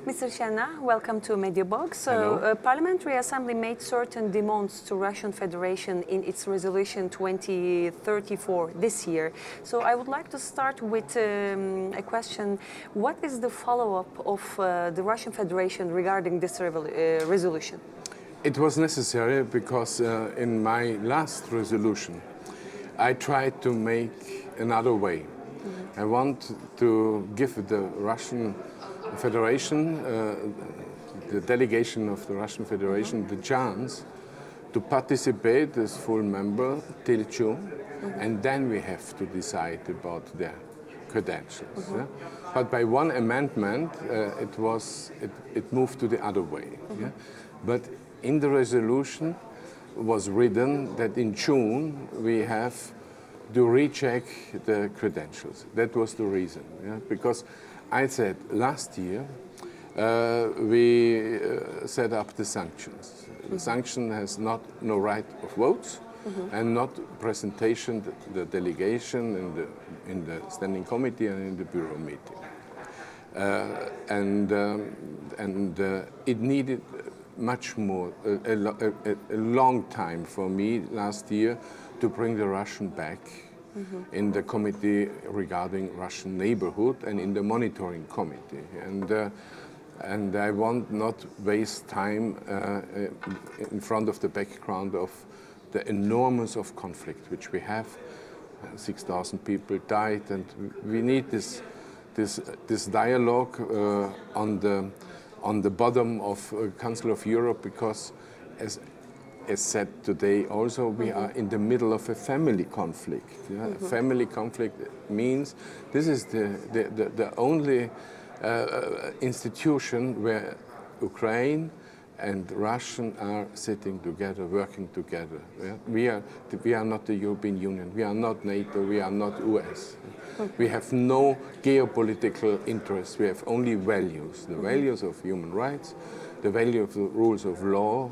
Mr. Schennach, welcome to Mediabox. Hello. Parliamentary Assembly made certain demands to Russian Federation in its resolution 2034 this year. So I would like to start with a question. What is the follow-up of the Russian Federation regarding this resolution? It was necessary because in my last resolution, I tried to make another way. I want to give the Russian Federation, the delegation of the Russian Federation, the chance to participate as full member till June, and then we have to decide about their credentials. Yeah? But by one amendment, it moved to the other way. Yeah? But in the resolution was written that in June we have to recheck the credentials. That was the reason, yeah? Because I said last year we set up the sanctions. The sanction has no right of votes and not presentation the delegation in the standing committee and in the bureau meeting. It needed much more, a long time for me last year to bring the Russian back in the committee regarding Russian neighborhood and in the monitoring committee. And I want not waste time in front of the background of the enormous of conflict which we have. 6,000 people died, and we need this dialogue on the bottom of Council of Europe, because as said today also, we are in the middle of a family conflict. Yeah? Family conflict means this is the only institution where Ukraine and Russian are sitting together, working together. Yeah? We are not the European Union, we are not NATO, we are not US. We have no geopolitical interests, we have only values. The values of human rights, the value of the rules of law,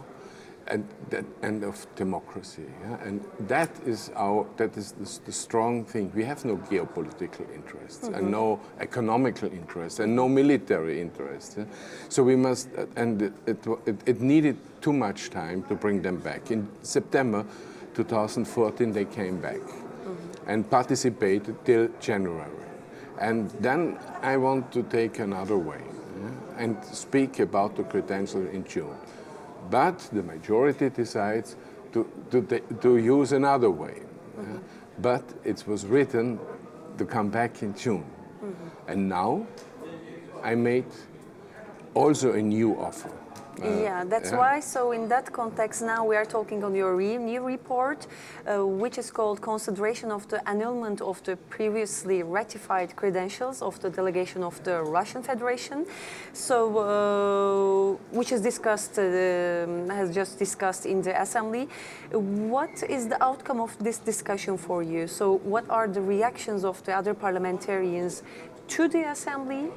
and of democracy. Yeah? And that is the strong thing. We have no geopolitical interests and no economical interests and no military interests. Yeah? So we must, and it needed too much time to bring them back. In September 2014 they came back and participated till January. And then I want to take another way, yeah? And speak about the credentials in June. But the majority decides to use another way. Yeah? But it was written to come back in June. And now I made also a new offer. That's why. So in that context, now we are talking on your new report, which is called Consideration of the Annulment of the Previously Ratified Credentials of the Delegation of the Russian Federation. So, which is discussed, has just discussed in the Assembly. What is the outcome of this discussion for you? So what are the reactions of the other parliamentarians to the Assembly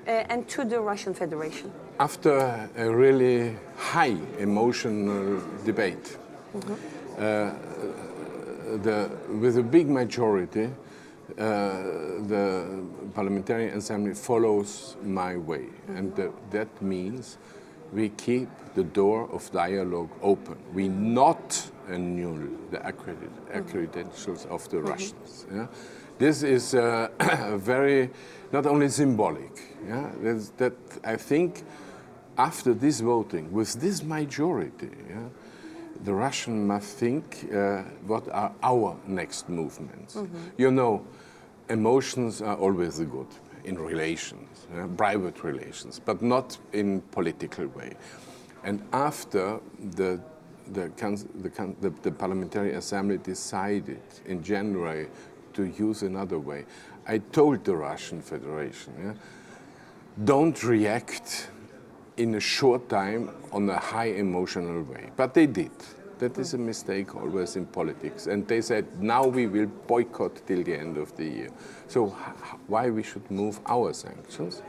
and to the Russian Federation? After a really high emotional debate, with a big majority, the Parliamentary Assembly follows my way. And that means we keep the door of dialogue open. We not annul the accreditations of the Russians. Yeah? This is very, not only symbolic. Yeah? That I think after this voting, with this majority, yeah, the Russian must think what are our next movements. You know, emotions are always good in relations, private relations, but not in political way. And after the Parliamentary Assembly decided in January to use another way, I told the Russian Federation, yeah, don't react in a short time on a high emotional way. But they did. That is a mistake always in politics. And they said, now we will boycott till the end of the year. So why we should move our sanctions?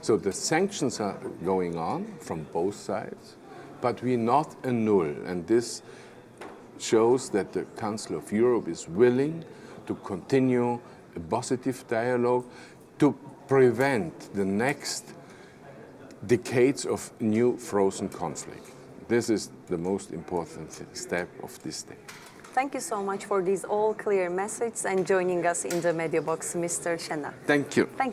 So the sanctions are going on from both sides, but we not annul. And this shows that the Council of Europe is willing to continue a positive dialogue to prevent the next decades of new frozen conflict. This is the most important step of this day. Thank you so much for these all clear messages and joining us in the Mediabox, Mr. Schennach. Thank you. Thank